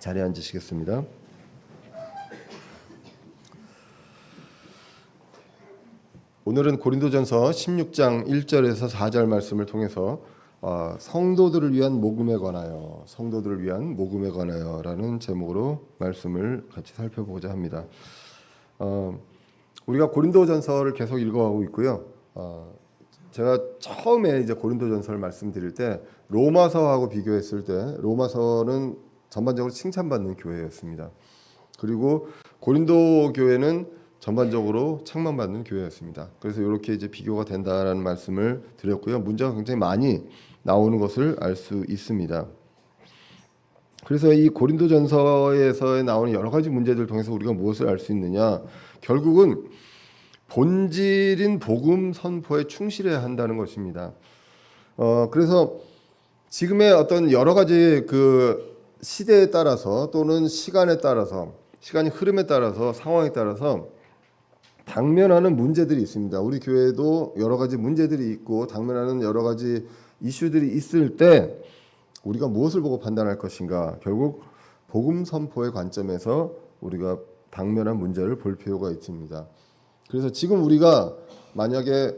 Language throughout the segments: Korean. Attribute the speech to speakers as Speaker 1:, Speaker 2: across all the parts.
Speaker 1: 자리에 앉으시겠습니다. 오늘은 고린도전서 16장 1절에서 4절 말씀을 통해서 성도들을 위한 복음에 관하여라는 제목으로 말씀을 같이 살펴보고자 합니다. 우리가 고린도전서를 계속 읽어가고 있고요. 제가 처음에 이제 고린도전서를 말씀드릴 때 로마서하고 비교했을 때 로마서는 전반적으로 칭찬받는 교회였습니다. 그리고 고린도 교회는 전반적으로 책망받는 교회였습니다. 그래서 이렇게 이제 비교가 된다라는 말씀을 드렸고요. 문제가 굉장히 많이 나오는 것을 알 수 있습니다. 그래서 이 고린도전서에서 나오는 여러 가지 문제들 통해서 우리가 무엇을 알 수 있느냐? 결국은 본질인 복음 선포에 충실해야 한다는 것입니다. 그래서 지금의 어떤 여러 가지 그 시대에 따라서 또는 시간에 따라서 시간이 흐름에 따라서 상황에 따라서 당면하는 문제들이 있습니다. 우리 교회도 여러 가지 문제들이 있고 당면하는 여러 가지 이슈들이 있을 때 우리가 무엇을 보고 판단할 것인가? 결국 복음 선포의 관점에서 우리가 당면한 문제를 볼 필요가 있습니다. 그래서 지금 우리가 만약에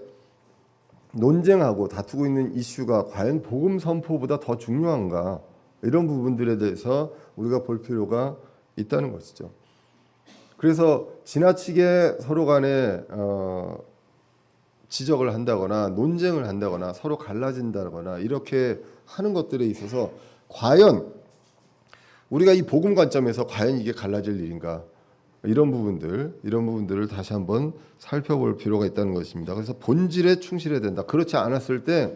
Speaker 1: 논쟁하고 다투고 있는 이슈가 과연 복음 선포보다 더 중요한가? 이런 부분들에 대해서 우리가 볼 필요가 있다는 것이죠. 그래서 지나치게 서로 간에 지적을 한다거나 논쟁을 한다거나 서로 갈라진다거나 이렇게 하는 것들에 있어서 과연 우리가 이 복음 관점에서 과연 이게 갈라질 일인가? 이런 부분들을 다시 한번 살펴볼 필요가 있다는 것입니다. 그래서 본질에 충실해야 된다. 그렇지 않았을 때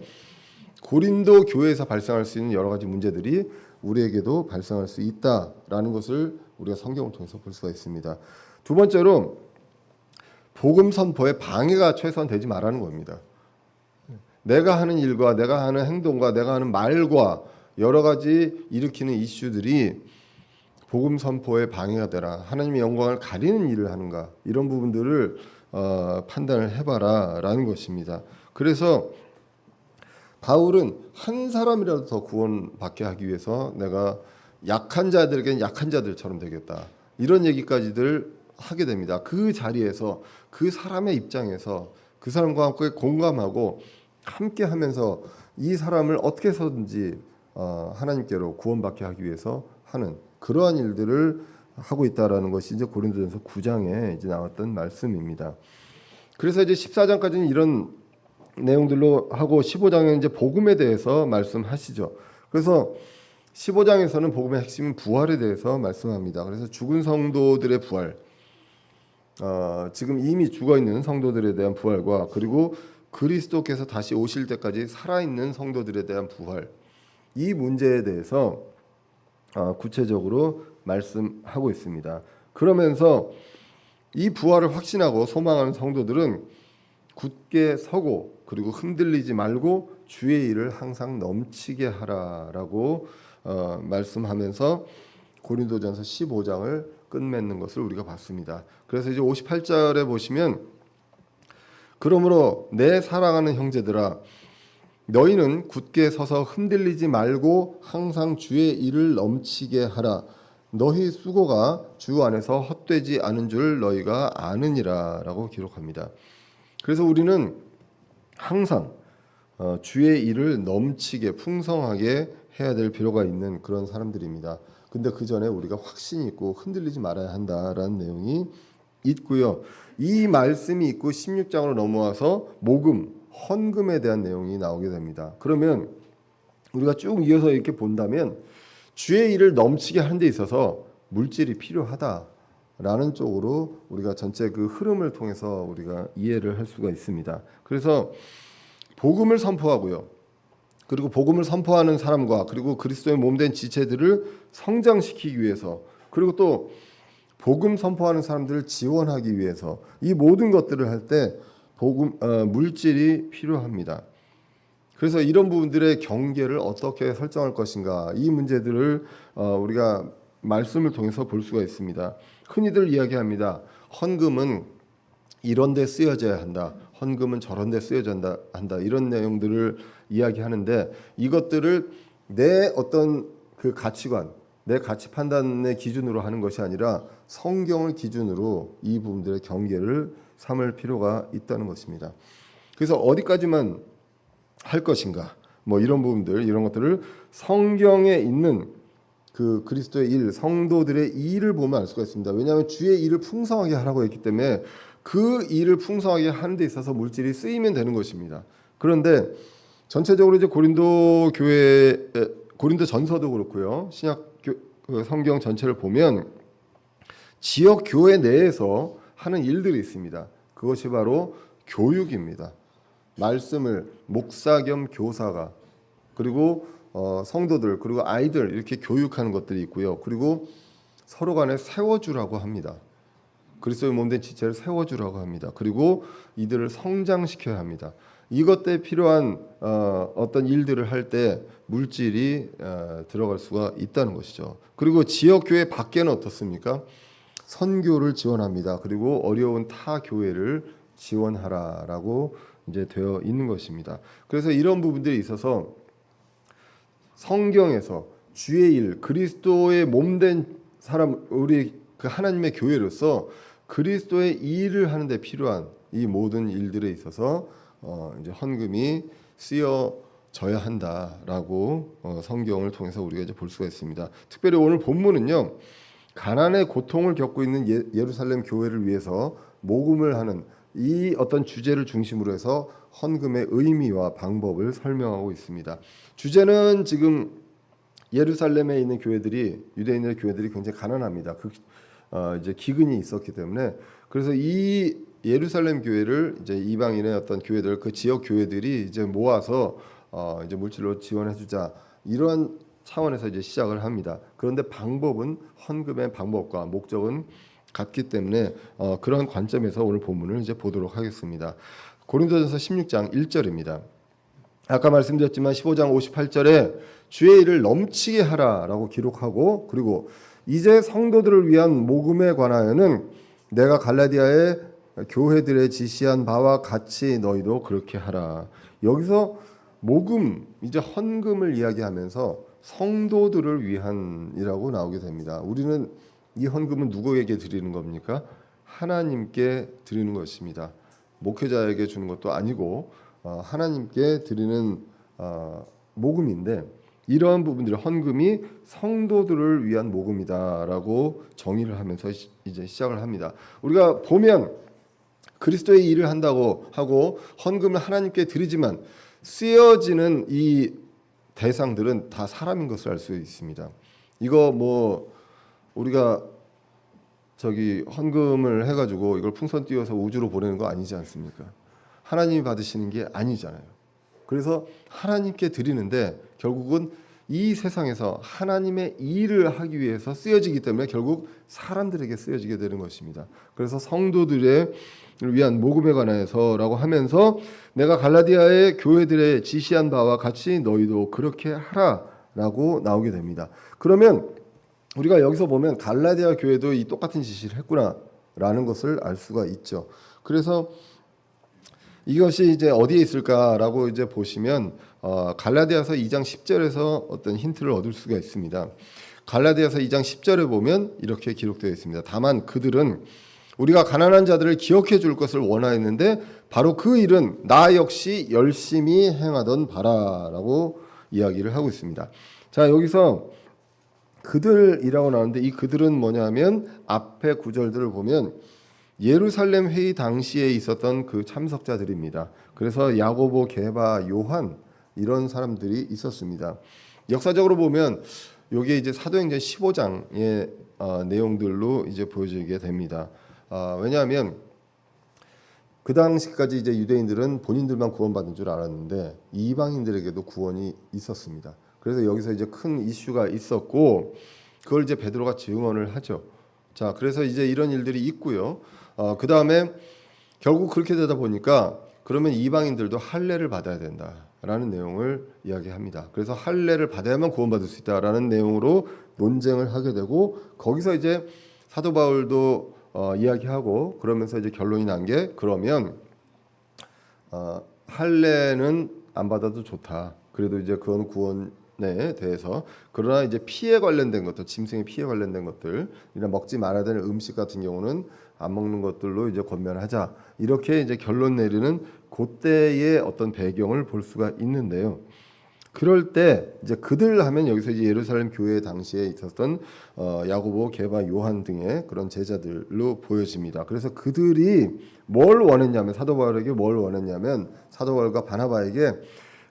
Speaker 1: 고린도 교회에서 발생할 수 있는 여러 가지 문제들이 우리에게도 발생할 수 있다라는 것을 우리가 성경을 통해서 볼 수가 있습니다. 두 번째로 복음 선포에 방해가 최소한 되지 말라는 겁니다. 내가 하는 일과 내가 하는 행동과 내가 하는 말과 여러 가지 일으키는 이슈들이 복음 선포에 방해가 되라. 하나님의 영광을 가리는 일을 하는가. 이런 부분들을 판단을 해봐라라는 것입니다. 그래서 바울은 한 사람이라도 더 구원받게 하기 위해서 내가 약한 자들에게는 약한 자들처럼 되겠다. 이런 얘기까지들 하게 됩니다. 그 자리에서 그 사람의 입장에서 그 사람과 함께 공감하고 함께 하면서 이 사람을 어떻게 해서든지 하나님께로 구원받게 하기 위해서 하는 그러한 일들을 하고 있다라는 것이 이제 고린도전서 9장에 이제 나왔던 말씀입니다. 그래서 이제 14장까지는 이런 내용들로 하고 15장에 이제 복음에 대해서 말씀하시죠. 그래서 15장에서는 복음의 핵심인 부활에 대해서 말씀합니다. 그래서 죽은 성도들의 부활, 지금 이미 죽어 있는 성도들에 대한 부활과 그리고 그리스도께서 다시 오실 때까지 살아있는 성도들에 대한 부활, 이 문제에 대해서 구체적으로 말씀하고 있습니다. 그러면서 이 부활을 확신하고 소망하는 성도들은 굳게 서고 그리고 흔들리지 말고 주의 일을 항상 넘치게 하라라고 말씀하면서 고린도전서 15장을 끝맺는 것을 우리가 봤습니다. 그래서 이제 58절에 보시면 그러므로 내 사랑하는 형제들아 너희는 굳게 서서 흔들리지 말고 항상 주의 일을 넘치게 하라. 너희 수고가 주 안에서 헛되지 않은 줄 너희가 아느니라 라고 기록합니다. 그래서 우리는 항상 주의 일을 넘치게 풍성하게 해야 될 필요가 있는 그런 사람들입니다. 근데 그 전에 우리가 확신이 있고 흔들리지 말아야 한다라는 내용이 있고요. 이 말씀이 있고 16장으로 넘어와서 모금, 헌금에 대한 내용이 나오게 됩니다. 그러면 우리가 쭉 이어서 이렇게 본다면 주의 일을 넘치게 하는 데 있어서 물질이 필요하다라는 쪽으로 우리가 전체 그 흐름을 통해서 우리가 이해를 할 수가 있습니다. 그래서 복음을 선포하고요. 그리고 복음을 선포하는 사람과 그리고 그리스도의 몸된 지체들을 성장시키기 위해서 그리고 또 복음 선포하는 사람들을 지원하기 위해서 이 모든 것들을 할 때 물질이 필요합니다. 그래서 이런 부분들의 경계를 어떻게 설정할 것인가 이 문제들을 우리가 말씀을 통해서 볼 수가 있습니다. 흔히들 이야기합니다. 헌금은 이런 데 쓰여져야 한다. 헌금은 저런 데 쓰여져야 한다. 이런 내용들을 이야기하는데 이것들을 내 어떤 그 가치관 내 가치 판단의 기준으로 하는 것이 아니라 성경을 기준으로 이 부분들의 경계를 삼을 필요가 있다는 것입니다. 그래서 어디까지만 할 것인가, 뭐 이런 부분들, 이런 것들을 성경에 있는 그 그리스도의 일, 성도들의 일을 보면 알 수가 있습니다. 왜냐하면 주의 일을 풍성하게 하라고 했기 때문에 그 일을 풍성하게 하는 데 있어서 물질이 쓰이면 되는 것입니다. 그런데 전체적으로 이제 고린도 교회, 고린도 전서도 그렇고요, 신약 성경 전체를 보면 지역 교회 내에서 하는 일들이 있습니다. 그것이 바로 교육입니다. 말씀을 목사 겸 교사가, 그리고 성도들, 그리고 아이들 이렇게 교육하는 것들이 있고요. 그리고 서로 간에 세워주라고 합니다. 그리스도의 몸된 지체를 세워주라고 합니다. 그리고 이들을 성장시켜야 합니다. 이것 때 필요한 어떤 일들을 할 때 물질이 들어갈 수가 있다는 것이죠. 그리고 지역교회 밖에는 어떻습니까? 선교를 지원합니다. 그리고 어려운 타 교회를 지원하라라고 이제 되어 있는 것입니다. 그래서 이런 부분들이 있어서 성경에서 주의 일, 그리스도의 몸된 사람, 우리 그 하나님의 교회로서 그리스도의 일을 하는데 필요한 이 모든 일들에 있어서 이제 헌금이 쓰여져야 한다라고 성경을 통해서 우리가 이제 볼 수가 있습니다. 특별히 오늘 본문은요, 가난의 고통을 겪고 있는 예루살렘 교회를 위해서 모금을 하는 이 어떤 주제를 중심으로 해서 헌금의 의미와 방법을 설명하고 있습니다. 주제는 지금 예루살렘에 있는 교회들이, 유대인의 교회들이 굉장히 가난합니다. 이제 기근이 있었기 때문에, 그래서 이 예루살렘 교회를 이제 이방인의 어떤 교회들, 그 지역 교회들이 이제 모아서 이제 물질로 지원해주자, 이런 차원에서 이제 시작을 합니다. 그런데 방법은, 헌금의 방법과 목적은 같기 때문에 그런 관점에서 오늘 본문을 이제 보도록 하겠습니다. 고린도전서 16장 1절입니다. 아까 말씀드렸지만 15장 58절에 주의 일을 넘치게 하라라고 기록하고, 그리고 이제 성도들을 위한 모금에 관하여는 내가 갈라디아의 교회들의 지시한 바와 같이 너희도 그렇게 하라. 여기서 모금, 이제 헌금을 이야기하면서 성도들을 위한이라고 나오게 됩니다. 우리는 이 헌금은 누구에게 드리는 겁니까? 하나님께 드리는 것입니다. 목회자에게 주는 것도 아니고 하나님께 드리는 모금인데, 이러한 부분들이 헌금이 성도들을 위한 모금이다라고 정의를 하면서 이제 시작을 합니다. 우리가 보면 그리스도의 일을 한다고 하고 헌금을 하나님께 드리지만 쓰여지는 이 대상들은 다 사람인 것을 알 수 있습니다. 이거 뭐 우리가 헌금을 해가지고 이걸 풍선 띄워서 우주로 보내는 거 아니지 않습니까? 하나님이 받으시는 게 아니잖아요. 그래서 하나님께 드리는데 결국은 이 세상에서 하나님의 일을 하기 위해서 쓰여지기 때문에 결국 사람들에게 쓰여지게 되는 것입니다. 그래서 성도들의 위한 모금에 관해서라고 하면서 내가 갈라디아의 교회들의 지시한 바와 같이 너희도 그렇게 하라라고 나오게 됩니다. 그러면 우리가 여기서 보면 갈라디아 교회도 이 똑같은 지시를 했구나라는 것을 알 수가 있죠. 그래서 이것이 이제 어디에 있을까라고 이제 보시면 갈라디아서 2장 10절에서 어떤 힌트를 얻을 수가 있습니다. 갈라디아서 2장 10절에 보면 이렇게 기록되어 있습니다. 다만 그들은 우리가 가난한 자들을 기억해 줄 것을 원하였는데 바로 그 일은 나 역시 열심히 행하던 바라라고 이야기를 하고 있습니다. 자, 여기서 그들이라고 나오는데 이 그들은 뭐냐면 앞에 구절들을 보면 예루살렘 회의 당시에 있었던 그 참석자들입니다. 그래서 야고보, 게바, 요한 이런 사람들이 있었습니다. 역사적으로 보면 이게 이제 사도행전 15장의 내용들로 이제 보여지게 됩니다. 왜냐하면 그 당시까지 이제 유대인들은 본인들만 구원받은 줄 알았는데 이방인들에게도 구원이 있었습니다. 그래서 여기서 이제 큰 이슈가 있었고 그걸 이제 베드로가 증언을 하죠. 자, 그래서 이제 이런 일들이 있고요. 그 다음에 결국 그렇게 되다 보니까 그러면 이방인들도 할례를 받아야 된다라는 내용을 이야기합니다. 그래서 할례를 받아야만 구원받을 수 있다라는 내용으로 논쟁을 하게 되고 거기서 이제 사도 바울도 이야기하고 그러면서 이제 결론이 난 게 그러면 할례는 안 받아도 좋다. 그래도 이제 그건 구원이 대해서. 그러나 이제 피에 관련된 것들, 짐승의 피에 관련된 것들, 이런 먹지 말아야 되는 음식 같은 경우는 안 먹는 것들로 이제 권면하자. 이렇게 이제 결론 내리는 그때의 어떤 배경을 볼 수가 있는데요. 그럴 때 이제 그들 하면 여기서 이제 예루살렘 교회 당시에 있었던 야고보, 게바, 요한 등의 그런 제자들로 보여집니다. 그래서 그들이 뭘 원했냐면 사도 바울에게 뭘 원했냐면 사도 바울과 바나바에게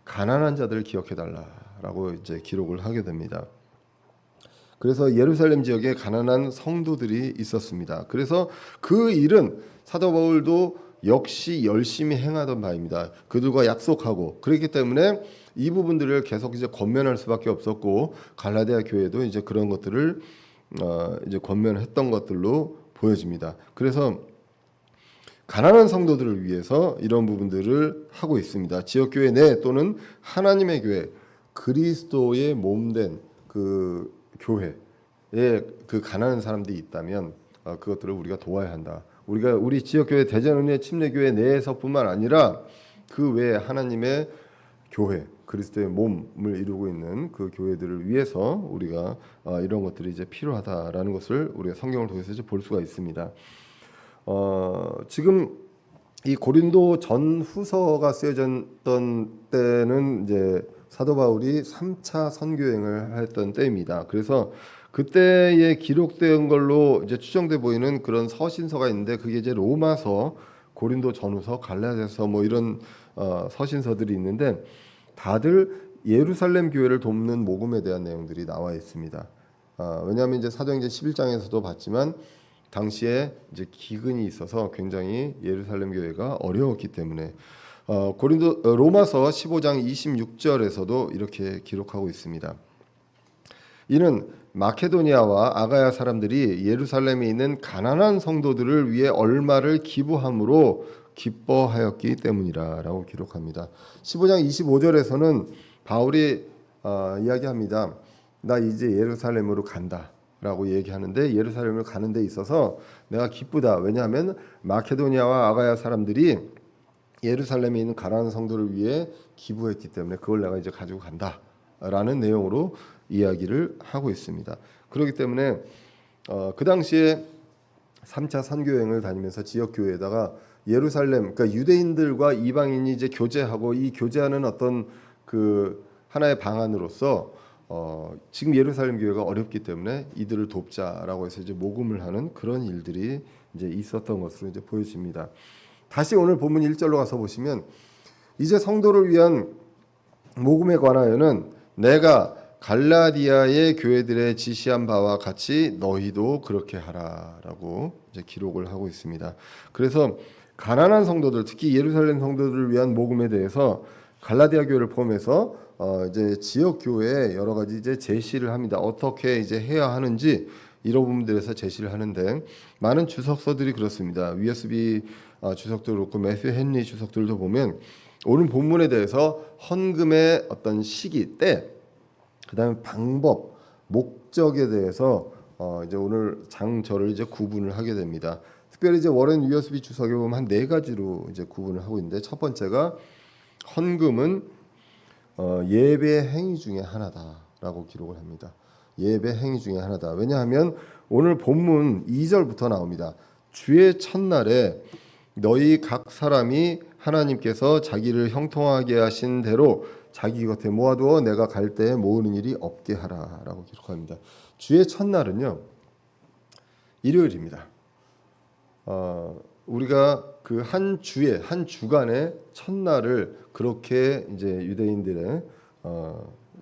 Speaker 1: 가난한 자들을 기억해 달라라고 이제 기록을 하게 됩니다. 그래서 예루살렘 지역에 가난한 성도들이 있었습니다. 그래서 그 일은 사도 바울도 역시 열심히 행하던 바입니다. 그들과 약속하고 그렇기 때문에 이 부분들을 계속 이제 권면할 수밖에 없었고 갈라디아 교회도 이제 그런 것들을 이제 권면했던 것들로 보여집니다. 그래서 가난한 성도들을 위해서 이런 부분들을 하고 있습니다. 지역 교회 내 또는 하나님의 교회, 그리스도의 몸된 그 교회에 그 가난한 사람들이 있다면 그것들을 우리가 도와야 한다. 우리 지역 교회 대전은혜 침례교회 내에서뿐만 아니라 그 외에 하나님의 교회, 그리스도의 몸을 이루고 있는 그 교회들을 위해서 우리가 이런 것들이 이제 필요하다라는 것을 우리가 성경을 통해서 이제 볼 수가 있습니다. 지금 이 고린도 전후서가 쓰여졌던 때는 이제 사도 바울이 3차 선교행을 했던 때입니다. 그래서 그때에 기록된 걸로 이제 추정돼 보이는 그런 서신서가 있는데 그게 이제 로마서, 고린도 전후서, 갈라디아서 뭐 이런 서신서들이 있는데 다들 예루살렘 교회를 돕는 모금에 대한 내용들이 나와 있습니다. 왜냐하면 이제 사도행전 11장에서도 봤지만 당시에 이제 기근이 있어서 굉장히 예루살렘 교회가 어려웠기 때문에 로마서 15장 26절에서도 이렇게 기록하고 있습니다. 이는 마케도니아와 아가야 사람들이 예루살렘에 있는 가난한 성도들을 위해 얼마를 기부함으로 기뻐하였기 때문이라라고 기록합니다. 15장 25절에서는 바울이 이야기합니다. 나 이제 예루살렘으로 간다라고 얘기하는데 예루살렘을 가는 데 있어서 내가 기쁘다. 왜냐하면 마케도니아와 아가야 사람들이 예루살렘에 있는 가난한 성도를 위해 기부했기 때문에 그걸 내가 이제 가지고 간다라는 내용으로 이야기를 하고 있습니다. 그렇기 때문에 그 당시에 3차 선교행을 다니면서 지역 교회에다가 예루살렘, 그러니까 유대인들과 이방인이 이제 교제하고 이 교제하는 어떤 그 하나의 방안으로서 지금 예루살렘 교회가 어렵기 때문에 이들을 돕자라고 해서 이제 모금을 하는 그런 일들이 이제 있었던 것으로 이제 보여집니다. 다시 오늘 본문 1절로 가서 보시면 이제 성도를 위한 모금에 관하여는 내가 갈라디아의 교회들의 지시한 바와 같이 너희도 그렇게 하라라고 이제 기록을 하고 있습니다. 그래서 가난한 성도들, 특히 예루살렘 성도들을 위한 모금에 대해서 갈라디아 교회를 포함해서 이제 지역 교회에 여러 가지 이제 제시를 합니다. 어떻게 이제 해야 하는지 이런 부분들에서 제시를 하는데 많은 주석서들이 그렇습니다. 위에스비 주석도 그렇고 매튜 헨리 주석들도 보면 오늘 본문에 대해서 헌금의 어떤 시기, 때, 그다음에 방법, 목적에 대해서 이제 오늘 장절을 이제 구분을 하게 됩니다. 특별히 이제 워렌 위어스비 주석에 보면 한 네 가지로 이제 구분을 하고 있는데 첫 번째가 헌금은 예배 행위 중에 하나다라고 기록을 합니다. 예배 행위 중에 하나다. 왜냐하면 오늘 본문 2절부터 나옵니다. 주의 첫날에 너희 각 사람이 하나님께서 자기를 형통하게 하신 대로 자기 곁에 모아두어 내가 갈 때에 모으는 일이 없게 하라라고 기록합니다. 주의 첫날은요 일요일입니다. 우리가 그 한 주의 한 주간의 첫날을 그렇게 이제 유대인들의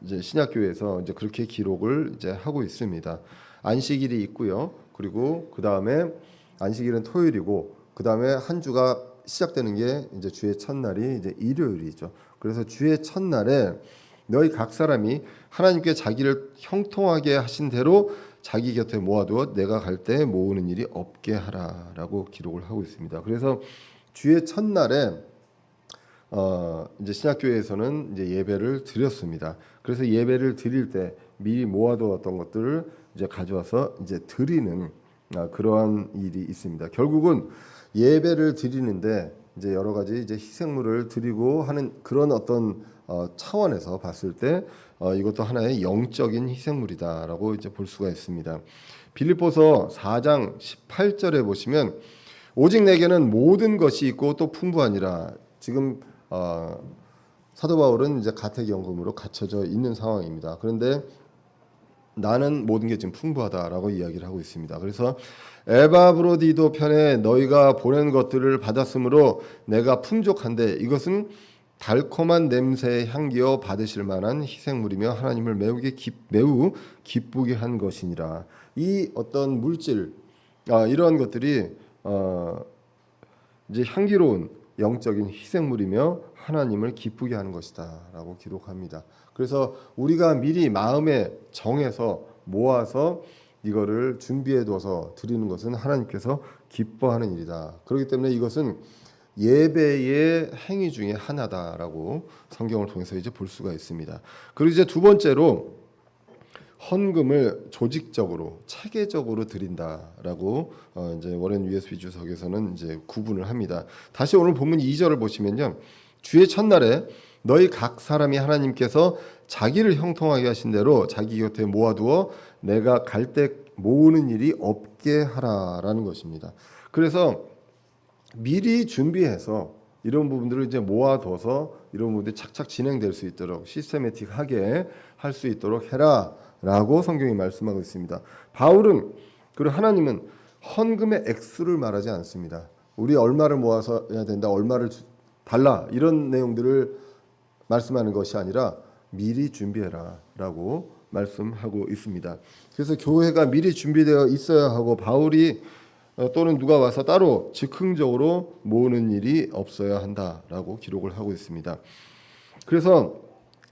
Speaker 1: 이제 신약교회에서 이제 그렇게 기록을 이제 하고 있습니다. 안식일이 있고요. 그리고 그 다음에 안식일은 토요일이고 그 다음에 한 주가 시작되는 게 이제 주의 첫날이 이제 일요일이죠. 그래서 주의 첫날에 너희 각 사람이 하나님께 자기를 형통하게 하신 대로 자기 곁에 모아두어 내가 갈 때 모으는 일이 없게 하라라고 기록을 하고 있습니다. 그래서 주의 첫날에 이제 신약교회에서는 이제 예배를 드렸습니다. 그래서 예배를 드릴 때 미리 모아두었던 것들을 이제 가져와서 이제 드리는 그러한 일이 있습니다. 결국은 예배를 드리는데 이제 여러 가지 이제 희생물을 드리고 하는 그런 어떤 차원에서 봤을 때 이것도 하나의 영적인 희생물이다라고 이제 볼 수가 있습니다. 빌립보서 4장 18절에 보시면 오직 내게는 모든 것이 있고 또 풍부하니라. 지금 사도 바울은 이제 가택연금으로 갇혀져 있는 상황입니다. 그런데 나는 모든 게 지금 풍부하다라고 이야기를 하고 있습니다. 그래서 에바브로디도 편에 너희가 보낸 것들을 받았으므로 내가 풍족한데 이것은 달콤한 냄새의 향기여 받으실 만한 희생물이며 하나님을 매우 기쁘게 한 것이니라. 이 어떤 물질 이러한 것들이 이제 향기로운 영적인 희생물이며 하나님을 기쁘게 하는 것이다라고 기록합니다. 그래서 우리가 미리 마음에 정해서 모아서 이거를 준비해둬서 드리는 것은 하나님께서 기뻐하는 일이다. 그렇기 때문에 이것은 예배의 행위 중에 하나다라고 성경을 통해서 이제 볼 수가 있습니다. 그리고 이제 두 번째로 헌금을 조직적으로 체계적으로 드린다라고 이제 워렌 USB 주석에서는 이제 구분을 합니다. 다시 오늘 본문 2절을 보시면요, 주의 첫날에 너희 각 사람이 하나님께서 자기를 형통하게 하신 대로 자기 곁에 모아두어 내가 갈 때 모으는 일이 없게 하라라는 것입니다. 그래서 미리 준비해서 이런 부분들을 이제 모아둬서 이런 부분들이 착착 진행될 수 있도록 시스테매틱하게 할 수 있도록 해라라고 성경이 말씀하고 있습니다. 바울은 그리고 하나님은 헌금의 액수를 말하지 않습니다. 우리 얼마를 모아서 해야 된다, 얼마를 달라 이런 내용들을 말씀하는 것이 아니라 미리 준비해라라고 말씀하고 있습니다. 그래서 교회가 미리 준비되어 있어야 하고 바울이 또는 누가 와서 따로 즉흥적으로 모으는 일이 없어야 한다라고 기록을 하고 있습니다. 그래서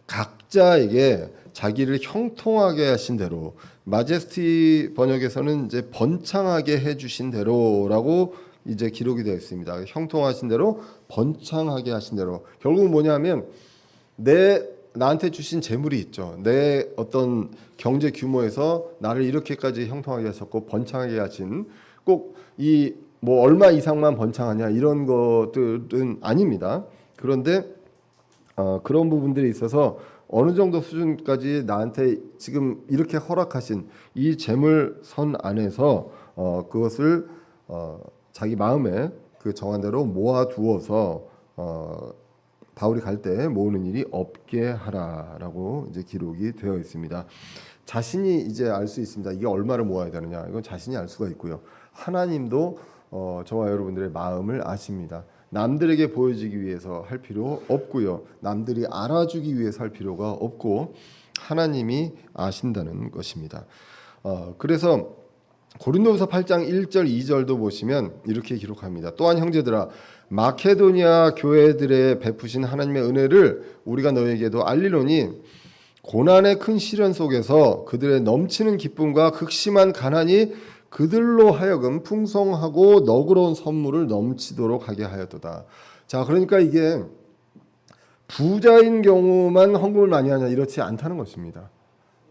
Speaker 1: 각자에게 자기를 형통하게 하신 대로, 마제스티 번역에서는 이제 번창하게 해주신 대로라고 이제 기록이 되어 있습니다. 형통하신 대로, 번창하게 하신 대로. 결국 뭐냐면 나한테 주신 재물이 있죠. 내 어떤 경제 규모에서 나를 이렇게까지 형통하게 하셨고 번창하게 하신, 꼭 이 뭐 얼마 이상만 번창하냐 이런 것들은 아닙니다. 그런데 그런 부분들이 있어서 어느 정도 수준까지 나한테 지금 이렇게 허락하신 이 재물 선 안에서 그것을 자기 마음에 그 정한 대로 모아두어서 바울이 갈 때 모으는 일이 없게 하라라고 이제 기록이 되어 있습니다. 자신이 이제 알 수 있습니다. 이게 얼마를 모아야 되느냐, 이건 자신이 알 수가 있고요. 하나님도 저와 여러분들의 마음을 아십니다. 남들에게 보여지기 위해서 할 필요 없고요. 남들이 알아주기 위해서 할 필요가 없고 하나님이 아신다는 것입니다. 그래서 고린도후서 8장 1절 2절도 보시면 이렇게 기록합니다. 또한 형제들아, 마케도니아 교회들의 베푸신 하나님의 은혜를 우리가 너에게도 알리노니 고난의 큰 시련 속에서 그들의 넘치는 기쁨과 극심한 가난이 그들로 하여금 풍성하고 너그러운 선물을 넘치도록 하게 하였도다. 자, 그러니까 이게 부자인 경우만 헌금을 많이 하냐, 이렇지 않다는 것입니다.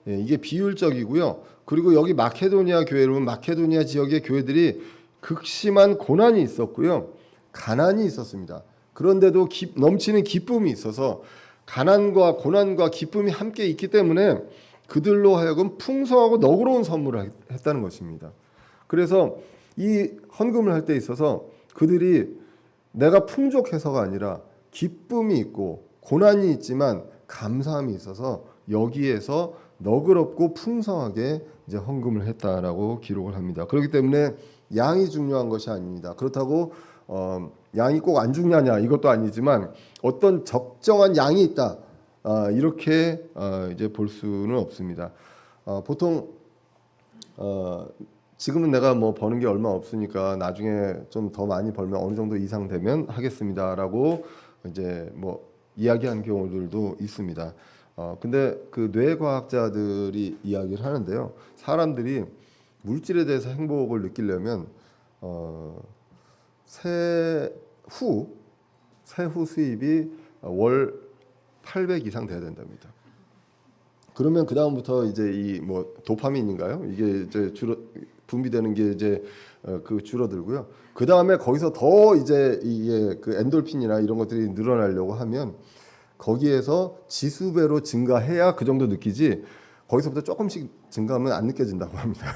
Speaker 1: 예, 이게 비율적이고요. 그리고 여기 마케도니아 교회는 마케도니아 지역의 교회들이 극심한 고난이 있었고요, 가난이 있었습니다. 그런데도 넘치는 기쁨이 있어서 가난과 고난과 기쁨이 함께 있기 때문에 그들로 하여금 풍성하고 너그러운 선물을 했다는 것입니다. 그래서 이 헌금을 할 때 있어서 그들이 내가 풍족해서가 아니라 기쁨이 있고 고난이 있지만 감사함이 있어서 여기에서 너그럽고 풍성하게 이제 헌금을 했다라고 기록을 합니다. 그렇기 때문에 양이 중요한 것이 아닙니다. 그렇다고 양이 꼭 안 중요하냐, 이것도 아니지만 어떤 적정한 양이 있다, 이렇게 이제 볼 수는 없습니다. 보통 지금은 내가 뭐 버는 게 얼마 없으니까 나중에 좀 더 많이 벌면 어느 정도 이상 되면 하겠습니다라고 이제 뭐 이야기한 경우들도 있습니다. 근데 그 뇌과학자들이 이야기를 하는데요, 사람들이 물질에 대해서 행복을 느끼려면 세후 수입이 월 800 이상 돼야 된답니다. 그러면 그 다음부터 이제 이 뭐 도파민인가요? 이게 이제 주로 분비되는 게 이제 그 줄어들고요. 그 다음에 거기서 더 이제 이게 그 엔돌핀이나 이런 것들이 늘어나려고 하면 거기에서 지수배로 증가해야 그 정도 느끼지 거기서부터 조금씩 증가하면 안 느껴진다고 합니다.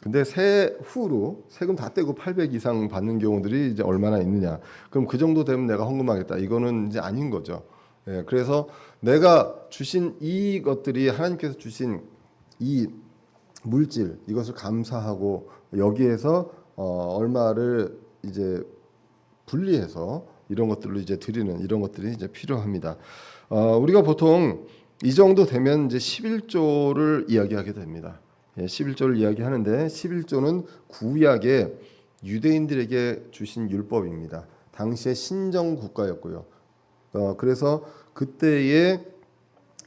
Speaker 1: 근데 세후로 세금 다 떼고 800 이상 받는 경우들이 이제 얼마나 있느냐? 그럼 그 정도 되면 내가 헌금하겠다. 이거는 이제 아닌 거죠. 예, 그래서 내가 주신 이것들이 하나님께서 주신 이 물질 이것을 감사하고 여기에서 얼마를 이제 분리해서 이런 것들로 이제 드리는 이런 것들이 이제 필요합니다. 우리가 보통 이 정도 되면 이제 11조를 이야기하게 됩니다. 예, 11조를 이야기하는데 11조는 구약의 유대인들에게 주신 율법입니다. 당시의 신정 국가였고요. 그래서 그때의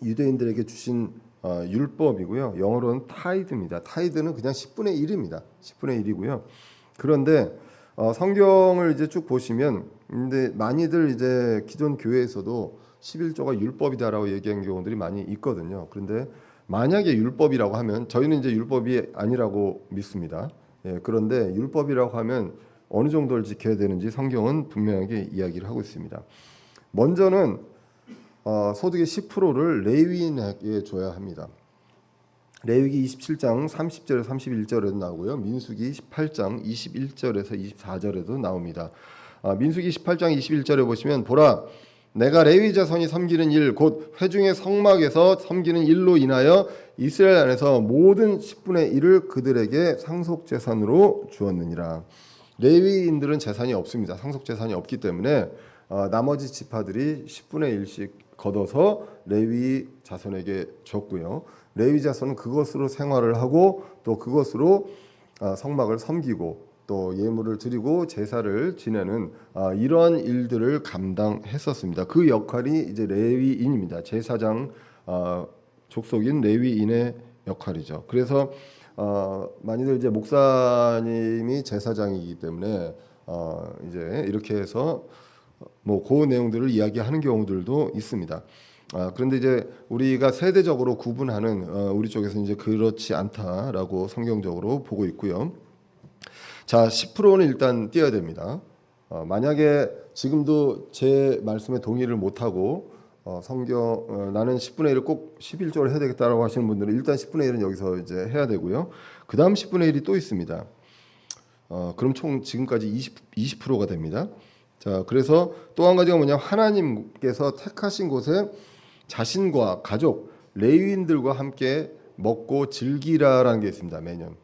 Speaker 1: 유대인들에게 주신 율법이고요. 영어로는 타이드입니다. 타이드는 그냥 10분의 1입니다. 10분의 1이고요. 그런데 성경을 이제 쭉 보시면 근데 많이들 이제 기존 교회에서도 11조가 율법이다라고 얘기한 경우들이 많이 있거든요. 그런데 만약에 율법이라고 하면 저희는 이제 율법이 아니라고 믿습니다. 예, 그런데 율법이라고 하면 어느 정도를 지켜야 되는지 성경은 분명하게 이야기를 하고 있습니다. 먼저는 소득의 10%를 레위인에게 줘야 합니다. 레위기 27장 30절에서 31절에도 나오고요. 민수기 18장 21절에서 24절에도 나옵니다. 민수기 18장 21절에 보시면 보라 내가 레위 자손이 섬기는 일 곧 회중의 성막에서 섬기는 일로 인하여 이스라엘 안에서 모든 10분의 1을 그들에게 상속 재산으로 주었느니라. 레위인들은 재산이 없습니다. 상속 재산이 없기 때문에 나머지 지파들이 10분의 1씩 걷어서 레위 자손에게 줬고요. 레위 자손은 그것으로 생활을 하고 또 그것으로 성막을 섬기고 또 예물을 드리고 제사를 지내는 이러한 일들을 감당했었습니다. 그 역할이 이제 레위인입니다. 제사장 족속인 레위인의 역할이죠. 그래서 많이들 이제 목사님이 제사장이기 때문에 이제 이렇게 해서 뭐 그 내용들을 이야기하는 경우들도 있습니다. 그런데 이제 우리가 세대적으로 구분하는 우리 쪽에서 이제 그렇지 않다라고 성경적으로 보고 있고요. 자, 10%는 일단 띄어야 됩니다. 만약에 지금도 제 말씀에 동의를 못하고 나는 10분의 1을 꼭 11조를 해야 되겠다라고 하시는 분들은 일단 10분의 1은 여기서 이제 해야 되고요. 그 다음 10분의 1이 또 있습니다. 그럼 총 지금까지 20%가 됩니다. 자, 그래서 또 한 가지가 뭐냐면 하나님께서 택하신 곳에 자신과 가족, 레위인들과 함께 먹고 즐기라라는 게 있습니다. 매년.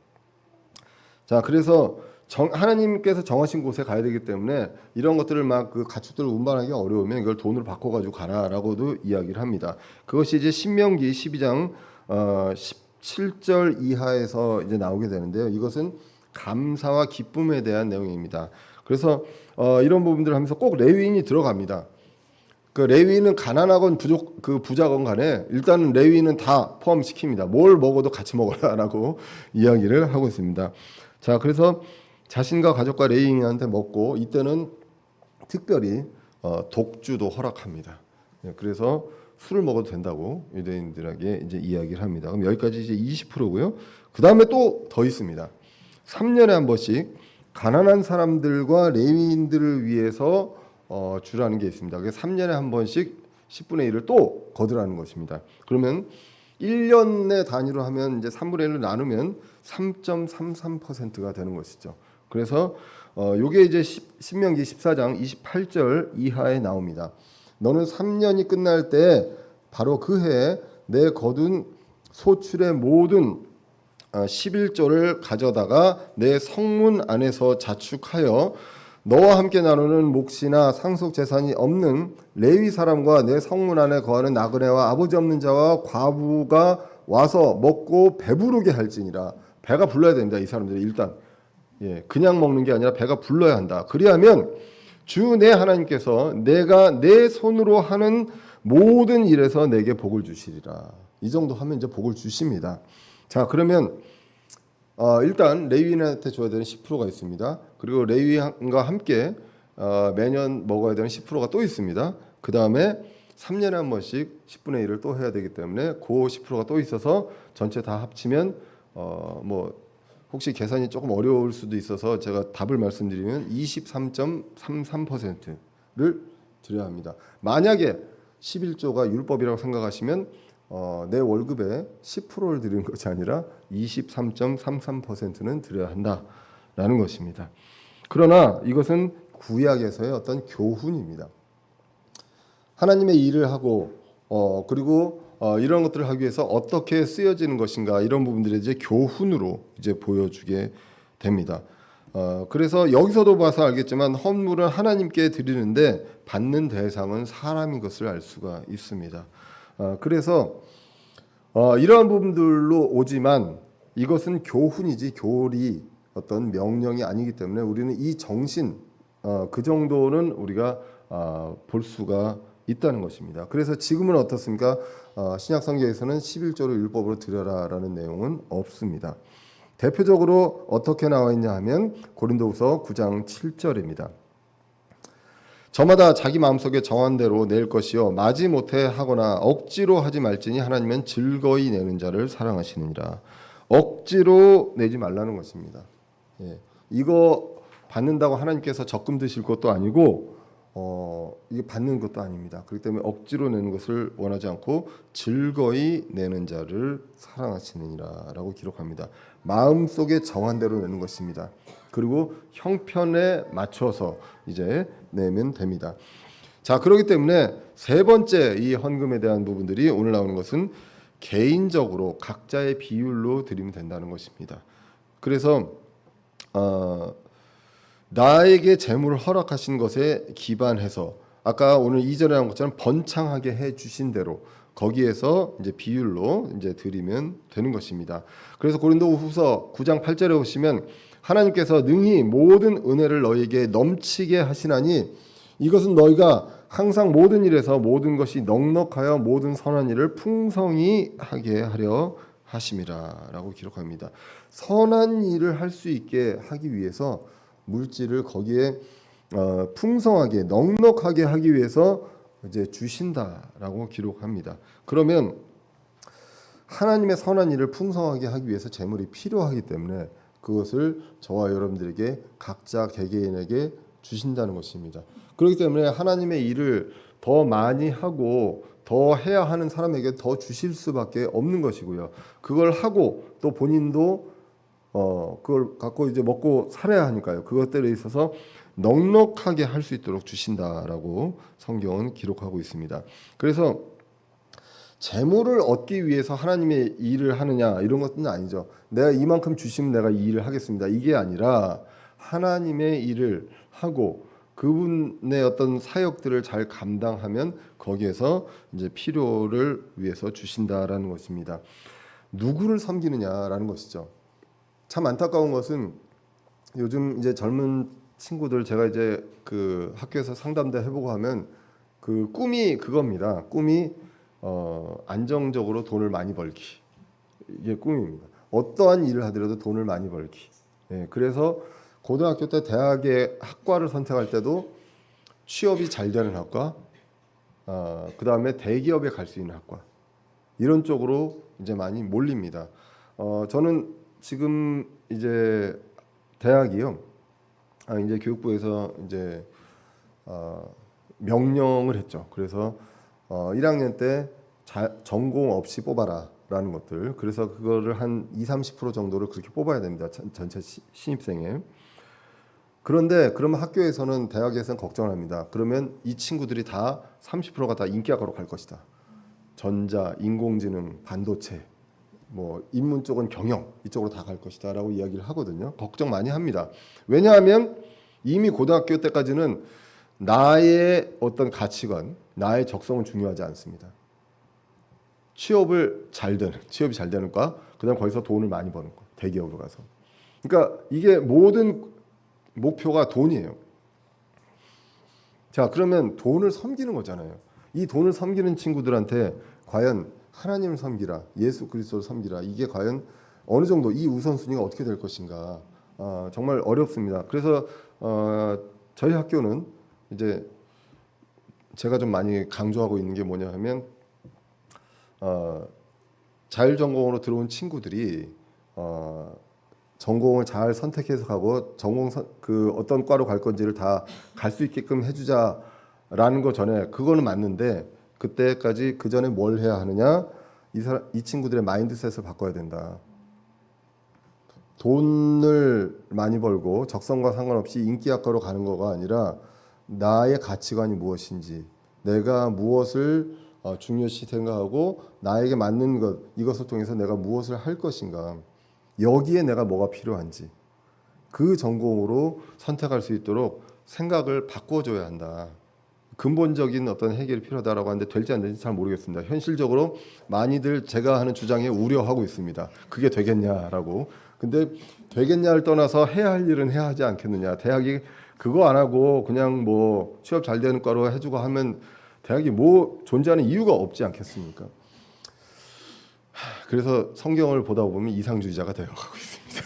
Speaker 1: 자, 그래서 하나님께서 정하신 곳에 가야 되기 때문에 이런 것들을 막 그 가축들을 운반하기 어려우면 이걸 돈으로 바꿔가지고 가라라고도 이야기를 합니다. 그것이 이제 신명기 12장 17절 이하에서 이제 나오게 되는데요. 이것은 감사와 기쁨에 대한 내용입니다. 그래서 이런 부분들을 하면서 꼭 레위인이 들어갑니다. 그 레위인은 가난하건 부자건 간에 일단은 레위인은 다 포함시킵니다. 뭘 먹어도 같이 먹어라라고 이야기를 하고 있습니다. 자, 그래서 자신과 가족과 레위인한테 먹고 이때는 특별히 독주도 허락합니다. 그래서 술을 먹어도 된다고 유대인들에게 이제 이야기를 합니다. 그럼 여기까지 이제 20%고요. 그 다음에 또 더 있습니다. 3년에 한 번씩 가난한 사람들과 레위인들을 위해서 주라는 게 있습니다. 그래서 3년에 한 번씩 10분의 1을 또 거두라는 것입니다. 그러면 1년의 단위로 하면 이제 3분의 1로 나누면 3.33%가 되는 것이죠. 그래서 요게 이제 신명기 14장 28절 이하에 나옵니다. 너는 3년이 끝날 때 바로 그 해에 내 거둔 소출의 모든 11조를 가져다가 내 성문 안에서 자축하여 너와 함께 나누는 몫이나 상속 재산이 없는 레위 사람과 내 성문 안에 거하는 나그네와 아버지 없는 자와 과부가 와서 먹고 배부르게 할지니라. 배가 불러야 됩니다. 이 사람들이 일단 그냥 먹는 게 아니라 배가 불러야 한다. 그리하면 주 내 하나님께서 내가 내 손으로 하는 모든 일에서 내게 복을 주시리라. 이 정도 하면 이제 복을 주십니다. 자, 그러면 일단 레위인한테 줘야 되는 10%가 있습니다. 그리고 레위인과 함께 매년 먹어야 되는 10%가 또 있습니다. 그 다음에 3년에 한 번씩 10분의 1을 또 해야 되기 때문에 그 10%가 또 있어서 전체 다 합치면 뭐 혹시 계산이 조금 어려울 수도 있어서 제가 답을 말씀드리면 23.33%를 드려야 합니다. 만약에 11조가 율법이라고 생각하시면 내 월급의 10%를 드리는 것이 아니라 23.33%는 드려야 한다라는 것입니다. 그러나 이것은 구약에서의 어떤 교훈입니다. 하나님의 일을 하고 그리고 이런 것들을 하기 위해서 어떻게 쓰여지는 것인가 이런 부분들을 이제 교훈으로 이제 보여주게 됩니다. 그래서 여기서도 봐서 알겠지만 헌물은 하나님께 드리는데 받는 대상은 사람인 것을 알 수가 있습니다. 그래서 이러한 부분들로 오지만 이것은 교훈이지 교리 어떤 명령이 아니기 때문에 우리는 이 정신 그 정도는 우리가 볼 수가 있다는 것입니다. 그래서 지금은 어떻습니까? 신약 성경에서는 11조를 율법으로 드려라라는 내용은 없습니다. 대표적으로 어떻게 나와 있냐 하면 고린도후서 9장 7절입니다. 저마다 자기 마음속에 정한 대로 낼 것이요 마지 못해 하거나 억지로 하지 말지니 하나님은 즐거이 내는 자를 사랑하시느니라. 억지로 내지 말라는 것입니다. 이거 받는다고 하나님께서 적금 드실 것도 아니고 이게 받는 것도 아닙니다. 그렇기 때문에 억지로 내는 것을 원하지 않고 즐거이 내는 자를 사랑하시느니라라고 기록합니다. 마음속에 정한 대로 내는 것입니다. 그리고 형편에 맞춰서 이제 내면 됩니다. 자, 그렇기 때문에 세 번째 이 헌금에 대한 부분들이 오늘 나오는 것은 개인적으로 각자의 비율로 드리면 된다는 것입니다. 그래서 나에게 재물을 허락하신 것에 기반해서 아까 오늘 2절에 나온 것처럼 번창하게 해 주신 대로 거기에서 이제 비율로 이제 드리면 되는 것입니다. 그래서 고린도후서 9장 8절에 보시면 하나님께서 능히 모든 은혜를 너희에게 넘치게 하시나니 이것은 너희가 항상 모든 일에서 모든 것이 넉넉하여 모든 선한 일을 풍성히 하게 하려 하심이라라고 기록합니다. 선한 일을 할 수 있게 하기 위해서 물질을 거기에 풍성하게 넉넉하게 하기 위해서 이제 주신다라고 기록합니다. 그러면 하나님의 선한 일을 풍성하게 하기 위해서 재물이 필요하기 때문에 그것을 저와 여러분들에게 각자 개개인에게 주신다는 것입니다. 그렇기 때문에 하나님의 일을 더 많이 하고 더 해야 하는 사람에게 더 주실 수밖에 없는 것이고요. 그걸 하고 또 본인도 그걸 갖고 이제 먹고 살아야 하니까요. 그것들에 있어서 넉넉하게 할 수 있도록 주신다라고 성경은 기록하고 있습니다. 그래서 재물을 얻기 위해서 하나님의 일을 하느냐 이런 것은 아니죠. 내가 이만큼 주시면 내가 이 일을 하겠습니다. 이게 아니라 하나님의 일을 하고 그분의 어떤 사역들을 잘 감당하면 거기에서 이제 필요를 위해서 주신다라는 것입니다. 누구를 섬기느냐라는 것이죠. 참 안타까운 것은 요즘 이제 젊은 친구들 제가 이제 그 학교에서 상담도 해보고 하면 그 꿈이 그겁니다. 꿈이 안정적으로 돈을 많이 벌기. 이게 꿈입니다. 어떠한 일을 하더라도 돈을 많이 벌기. 그래서 고등학교 때 대학의 학과를 선택할 때도 취업이 잘 되는 학과, 그 다음에 대기업에 갈 수 있는 학과 이런 쪽으로 이제 많이 몰립니다. 저는 지금 이제 대학이요, 이제 교육부에서 이제 명령을 했죠. 그래서 1학년 때 전공 없이 뽑아라라는 것들. 그래서 그거를 한 20-30% 정도를 그렇게 뽑아야 됩니다. 전체 신입생에. 그런데 그러면 학교에서는 대학에서는 걱정을 합니다. 그러면 이 친구들이 다 30%가 다 인기학과로 갈 것이다. 전자, 인공지능, 반도체, 뭐 인문 쪽은 경영 이쪽으로 다 갈 것이다라고 이야기를 하거든요. 걱정 많이 합니다. 왜냐하면 이미 고등학교 때까지는 나의 어떤 가치관, 나의 적성은 중요하지 않습니다. 취업이 잘 되는 과, 그다음 거기서 돈을 많이 버는 과, 대기업으로 가서. 그러니까 이게 모든 목표가 돈이에요. 자, 그러면 돈을 섬기는 거잖아요. 이 돈을 섬기는 친구들한테 과연 하나님을 섬기라, 예수 그리스도를 섬기라, 이게 과연 어느 정도 이 우선순위가 어떻게 될 것인가, 정말 어렵습니다. 그래서 저희 학교는 이제 제가 좀 많이 강조하고 있는 게 뭐냐 하면 자율전공으로 들어온 친구들이 전공을 잘 선택해서 가고 그 어떤 과로 갈 건지를 다 갈 수 있게끔 해주자라는 거 전에 그거는 맞는데 그때까지 그 전에 뭘 해야 하느냐? 이 친구들의 마인드셋을 바꿔야 된다. 돈을 많이 벌고 적성과 상관없이 인기학과로 가는 거가 아니라 나의 가치관이 무엇인지, 내가 무엇을 중요시 생각하고 나에게 맞는 것, 이것을 통해서 내가 무엇을 할 것인가, 여기에 내가 뭐가 필요한지 그 전공으로 선택할 수 있도록 생각을 바꿔줘야 한다. 근본적인 어떤 해결이 필요하다라고 하는데 될지 안 될지 잘 모르겠습니다. 현실적으로 많이들 제가 하는 주장에 우려하고 있습니다. 그게 되겠냐라고. 근데 되겠냐를 떠나서 해야 할 일은 해야 하지 않겠느냐. 대학이 그거 안 하고 그냥 뭐 취업 잘 되는 과로 해주고 하면 대학이 뭐 존재하는 이유가 없지 않겠습니까? 그래서 성경을 보다 보면 이상주의자가 되어가고 있습니다.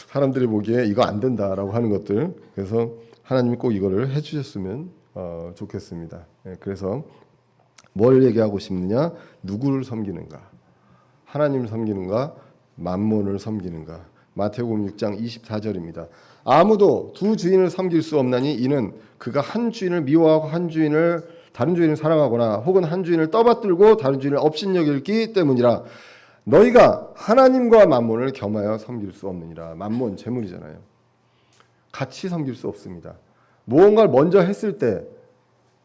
Speaker 1: 사람들이 보기에 이거 안 된다라고 하는 것들. 그래서 하나님이 꼭 이거를 해주셨으면 좋겠습니다. 그래서 뭘 얘기하고 싶느냐? 누구를 섬기는가? 하나님을 섬기는가? 만몬을 섬기는가? 마태복음 6장 24절입니다. 아무도 두 주인을 섬길 수 없나니 이는 그가 한 주인을 미워하고 다른 주인을 사랑하거나 혹은 한 주인을 떠받들고 다른 주인을 업신여기기 때문이라. 너희가 하나님과 만몬을 겸하여 섬길 수 없느니라. 만몬 재물이잖아요. 같이 섬길 수 없습니다. 무언가를 먼저 했을 때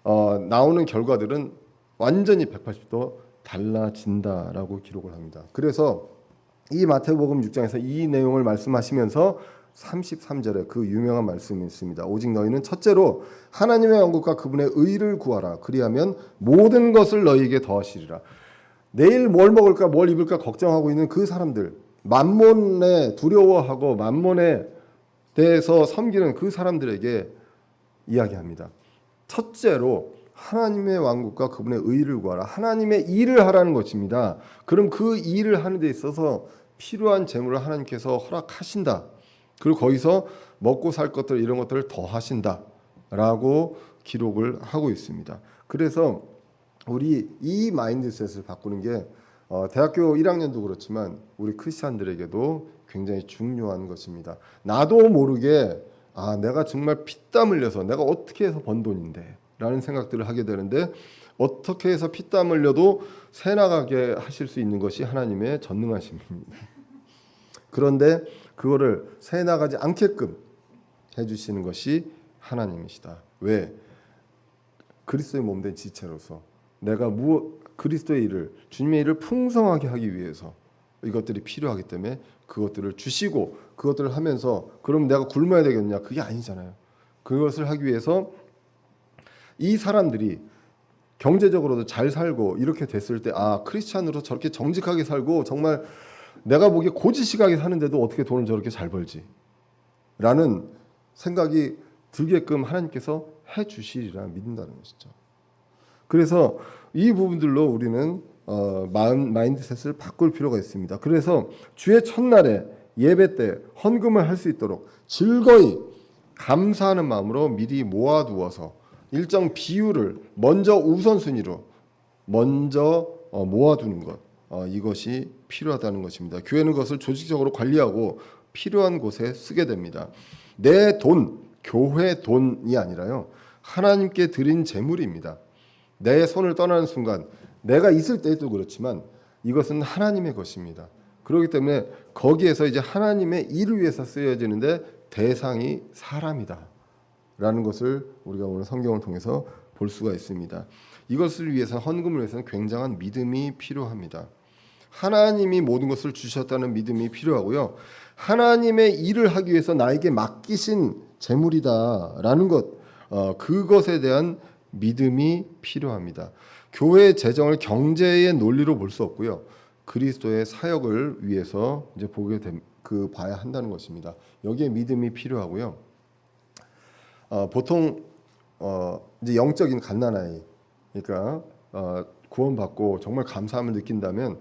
Speaker 1: 나오는 결과들은 완전히 180도 달라진다라고 기록을 합니다. 그래서 이 마태복음 6장에서 이 내용을 말씀하시면서 33절에 그 유명한 말씀이 있습니다. 오직 너희는 첫째로 하나님의 왕국과 그분의 의를 구하라. 그리하면 모든 것을 너희에게 더하시리라. 내일 뭘 먹을까 뭘 입을까 걱정하고 있는 그 사람들, 만몬에 두려워하고 만몬에 대해서 섬기는 그 사람들에게 이야기합니다. 첫째로 하나님의 왕국과 그분의 의를 구하라. 하나님의 일을 하라는 것입니다. 그럼 그 일을 하는 데 있어서 필요한 재물을 하나님께서 허락하신다. 그리고 거기서 먹고 살 것들 이런 것들을 더 하신다라고 기록을 하고 있습니다. 그래서 우리 이 마인드셋을 바꾸는 게 대학교 1학년도 그렇지만 우리 크리스찬들에게도 굉장히 중요한 것입니다. 나도 모르게 내가 정말 피땀 흘려서 내가 어떻게 해서 번 돈인데 라는 생각들을 하게 되는데 어떻게 해서 피땀 흘려도 새 나가게 하실 수 있는 것이 하나님의 전능하심입니다. 그런데 그거를 새 나가지 않게끔 해주시는 것이 하나님이시다. 왜? 그리스도의 몸된 지체로서 내가 그리스도의 일을, 주님의 일을 풍성하게 하기 위해서 이것들이 필요하기 때문에 그것들을 주시고 그것들을 하면서 그럼 내가 굶어야 되겠냐? 그게 아니잖아요. 그것을 하기 위해서 이 사람들이 경제적으로도 잘 살고 이렇게 됐을 때 크리스찬으로 저렇게 정직하게 살고 정말 내가 보기에 고지식하게 사는데도 어떻게 돈을 저렇게 잘 벌지? 라는 생각이 들게끔 하나님께서 해주시리라 믿는다는 것이죠. 그래서 이 부분들로 우리는 마인드셋을 바꿀 필요가 있습니다. 그래서 주의 첫날에 예배 때 헌금을 할 수 있도록 즐거이 감사하는 마음으로 미리 모아두어서 일정 비율을 먼저 우선순위로 먼저 모아두는 것, 이것이 필요하다는 것입니다. 교회는 그것을 조직적으로 관리하고 필요한 곳에 쓰게 됩니다. 내 돈, 교회 돈이 아니라요, 하나님께 드린 재물입니다. 내 손을 떠나는 순간 내가 있을 때도 그렇지만 이것은 하나님의 것입니다. 그렇기 때문에 거기에서 이제 하나님의 일을 위해서 쓰여지는데 대상이 사람이다 라는 것을 우리가 오늘 성경을 통해서 볼 수가 있습니다. 이것을 위해서, 헌금을 위해서는 굉장한 믿음이 필요합니다. 하나님이 모든 것을 주셨다는 믿음이 필요하고요, 하나님의 일을 하기 위해서 나에게 맡기신 재물이다라는 것, 그것에 대한 믿음이 필요합니다. 교회의 재정을 경제의 논리로 볼 수 없고요, 그리스도의 사역을 위해서 이제 봐야 한다는 것입니다. 여기에 믿음이 필요하고요. 보통 이제 영적인 갓난아이, 그러니까 구원받고 정말 감사함을 느낀다면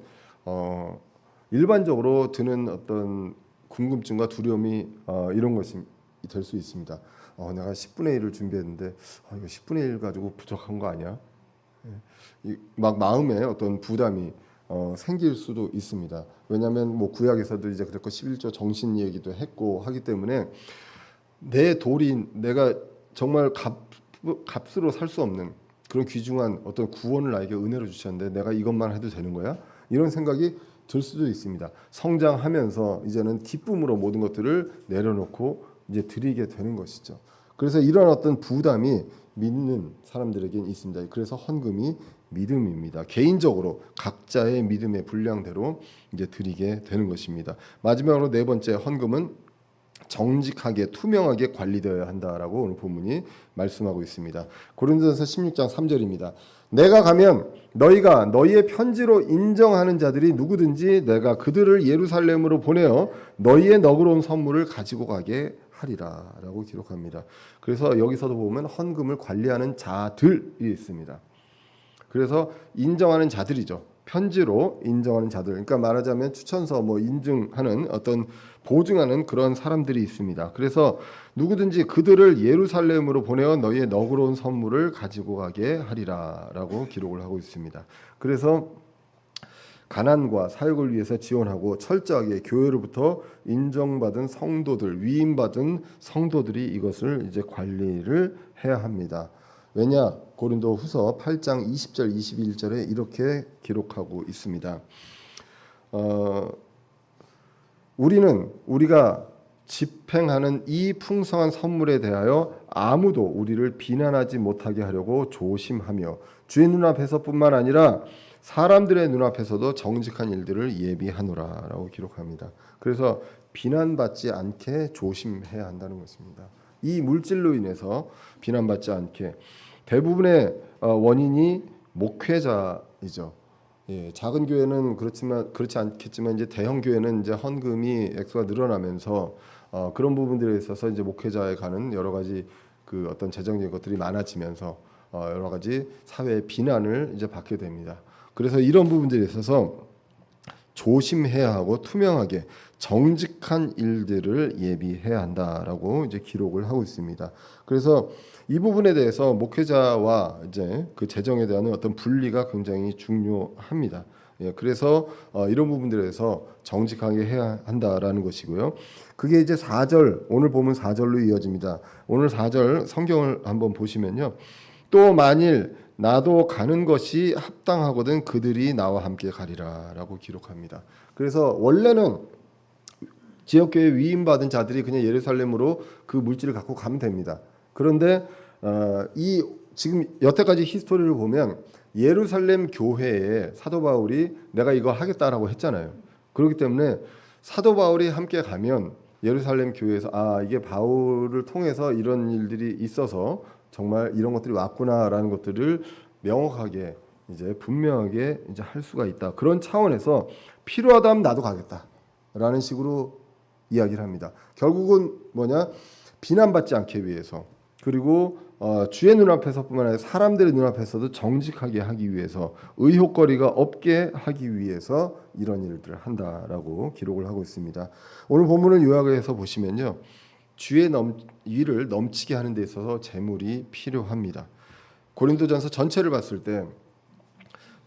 Speaker 1: 일반적으로 드는 어떤 궁금증과 두려움이 이런 것이 될 수 있습니다. 내가 10분의 1을 준비했는데 이거 10분의 1 가지고 부족한 거 아니야? 막 마음에 어떤 부담이 생길 수도 있습니다. 왜냐하면 뭐 구약에서도 이제 그랬고 11조 정신 얘기도 했고 하기 때문에 내 돌이 내가 정말 값으로 살 수 없는 그런 귀중한 어떤 구원을 나에게 은혜로 주셨는데 내가 이것만 해도 되는 거야? 이런 생각이 들 수도 있습니다. 성장하면서 이제는 기쁨으로 모든 것들을 내려놓고 이제 드리게 되는 것이죠. 그래서 이런 어떤 부담이 믿는 사람들에게는 있습니다. 그래서 헌금이 믿음입니다. 개인적으로 각자의 믿음의 분량대로 이제 드리게 되는 것입니다. 마지막으로 네 번째, 헌금은 정직하게 투명하게 관리되어야 한다라고 오늘 본문이 말씀하고 있습니다. 고린도전서 16장 3절입니다. 내가 가면 너희가 너희의 편지로 인정하는 자들이 누구든지 내가 그들을 예루살렘으로 보내어 너희의 너그러운 선물을 가지고 가게 하리라라고 기록합니다. 그래서 여기서도 보면 헌금을 관리하는 자들이 있습니다. 그래서 인정하는 자들이죠. 편지로 인정하는 자들. 그러니까 말하자면 추천서 뭐 인증하는 어떤 보증하는 그런 사람들이 있습니다. 그래서 누구든지 그들을 예루살렘으로 보내어 너희의 너그러운 선물을 가지고 가게 하리라라고 기록을 하고 있습니다. 그래서 가난과 사역을 위해서 지원하고 철저하게 교회로부터 인정받은 성도들, 위임받은 성도들이 이것을 이제 관리를 해야 합니다. 왜냐? 고린도후서 8장 20절 21절에 이렇게 기록하고 있습니다. 우리가 집행하는 이 풍성한 선물에 대하여 아무도 우리를 비난하지 못하게 하려고 조심하며 주의 눈앞에서뿐만 아니라 사람들의 눈앞에서도 정직한 일들을 예비하노라라고 기록합니다. 그래서 비난받지 않게 조심해야 한다는 것입니다. 이 물질로 인해서 비난받지 않게 대부분의 원인이 목회자이죠. 예, 작은 교회는 그렇지 않겠지만 이제 대형 교회는 이제 헌금이 액수가 늘어나면서 그런 부분들에 있어서 이제 목회자에 가는 여러 가지 그 어떤 재정적인 것들이 많아지면서 여러 가지 사회의 비난을 이제 받게 됩니다. 그래서 이런 부분들에 있어서 조심해야 하고 투명하게 정직한 일들을 예비해야 한다라고 이제 기록을 하고 있습니다. 그래서 이 부분에 대해서 목회자와 이제 그 재정에 대한 어떤 분리가 굉장히 중요합니다. 예, 그래서 이런 부분들에서 정직하게 해야 한다라는 것이고요. 그게 이제 4절, 오늘 보면 4절로 이어집니다. 오늘 4절 성경을 한번 보시면요. 또 만일 나도 가는 것이 합당하거든 그들이 나와 함께 가리라라고 기록합니다. 그래서 원래는 지역교회 위임받은 자들이 그냥 예루살렘으로 그 물질을 갖고 가면 됩니다. 그런데 이 지금 여태까지 히스토리를 보면 예루살렘 교회에 사도 바울이 내가 이거 하겠다라고 했잖아요. 그렇기 때문에 사도 바울이 함께 가면 예루살렘 교회에서 이게 바울을 통해서 이런 일들이 있어서 정말 이런 것들이 왔구나라는 것들을 명확하게 이제 분명하게 이제 할 수가 있다. 그런 차원에서 필요하다면 나도 가겠다라는 식으로 이야기를 합니다. 결국은 뭐냐? 비난받지 않기 위해서 그리고 주의 눈앞에서뿐만 아니라 사람들의 눈앞에서도 정직하게 하기 위해서 의혹거리가 없게 하기 위해서 이런 일들을 한다라고 기록을 하고 있습니다. 오늘 본문을 요약해서 보시면요. 주의 일을 넘치게 하는 데 있어서 재물이 필요합니다. 고린도전서 전체를 봤을 때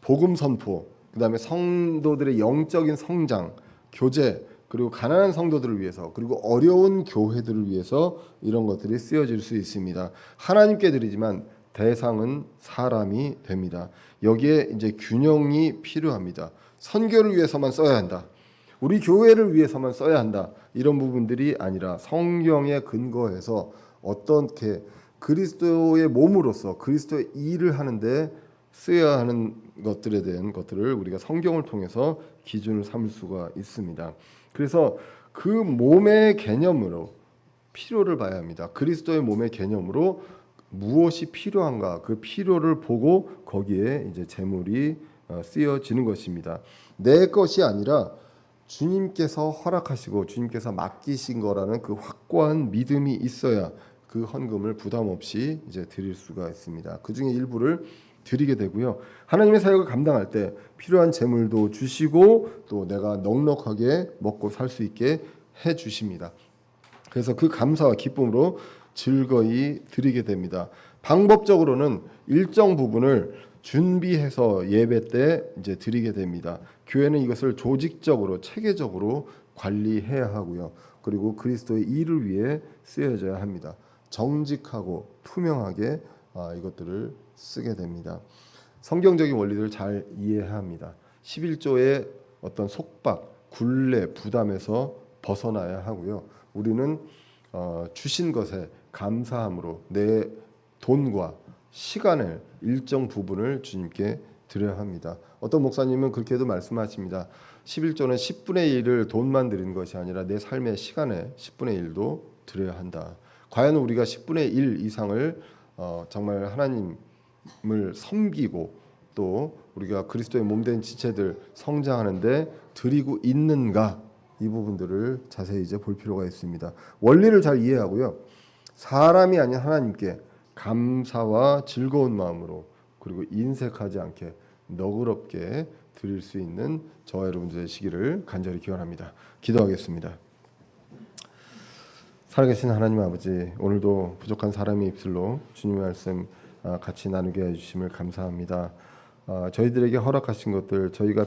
Speaker 1: 복음 선포, 그다음에 성도들의 영적인 성장, 교제, 그리고 가난한 성도들을 위해서 그리고 어려운 교회들을 위해서 이런 것들이 쓰여질 수 있습니다. 하나님께 드리지만 대상은 사람이 됩니다. 여기에 이제 균형이 필요합니다. 선교를 위해서만 써야 한다. 우리 교회를 위해서만 써야 한다. 이런 부분들이 아니라 성경에 근거해서 어떻게 그리스도의 몸으로서 그리스도의 일을 하는데 쓰여야 하는 것들에 대한 것들을 우리가 성경을 통해서 기준을 삼을 수가 있습니다. 그래서 그 몸의 개념으로 필요를 봐야 합니다. 그리스도의 몸의 개념으로 무엇이 필요한가 그 필요를 보고 거기에 이제 재물이 쓰여지는 것입니다. 내 것이 아니라 주님께서 허락하시고 주님께서 맡기신 거라는 그 확고한 믿음이 있어야 그 헌금을 부담 없이 이제 드릴 수가 있습니다. 그 중에 일부를 드리게 되고요. 하나님의 사역을 감당할 때 필요한 재물도 주시고 또 내가 넉넉하게 먹고 살 수 있게 해 주십니다. 그래서 그 감사와 기쁨으로 즐거이 드리게 됩니다. 방법적으로는 일정 부분을 준비해서 예배 때 이제 드리게 됩니다. 교회는 이것을 조직적으로 체계적으로 관리해야 하고요. 그리고 그리스도의 일을 위해 쓰여져야 합니다. 정직하고 투명하게 이것들을 쓰게 됩니다. 성경적인 원리들을 잘 이해해야 합니다. 11조의 어떤 속박, 굴레, 부담에서 벗어나야 하고요. 우리는 주신 것에 감사함으로 내 돈과 시간을 일정 부분을 주님께 드려야 합니다. 어떤 목사님은 그렇게도 말씀하십니다. 11조는 10분의 1을 돈만 드리는 것이 아니라 내 삶의 시간에 10분의 1도 드려야 한다. 과연 우리가 10분의 1 이상을 정말 하나님을 섬기고 또 우리가 그리스도의 몸된 지체들 성장하는데 드리고 있는가, 이 부분들을 자세히 이제 볼 필요가 있습니다. 원리를 잘 이해하고요. 사람이 아닌 하나님께 감사와 즐거운 마음으로 그리고 인색하지 않게 너그럽게 드릴 수 있는 저와 여러분들 되시기를 간절히 기원합니다. 기도하겠습니다. 살아계신 하나님 아버지, 오늘도 부족한 사람의 입술로 주님의 말씀 같이 나누게 해주심을 감사합니다. 저희들에게 허락하신 것들, 저희가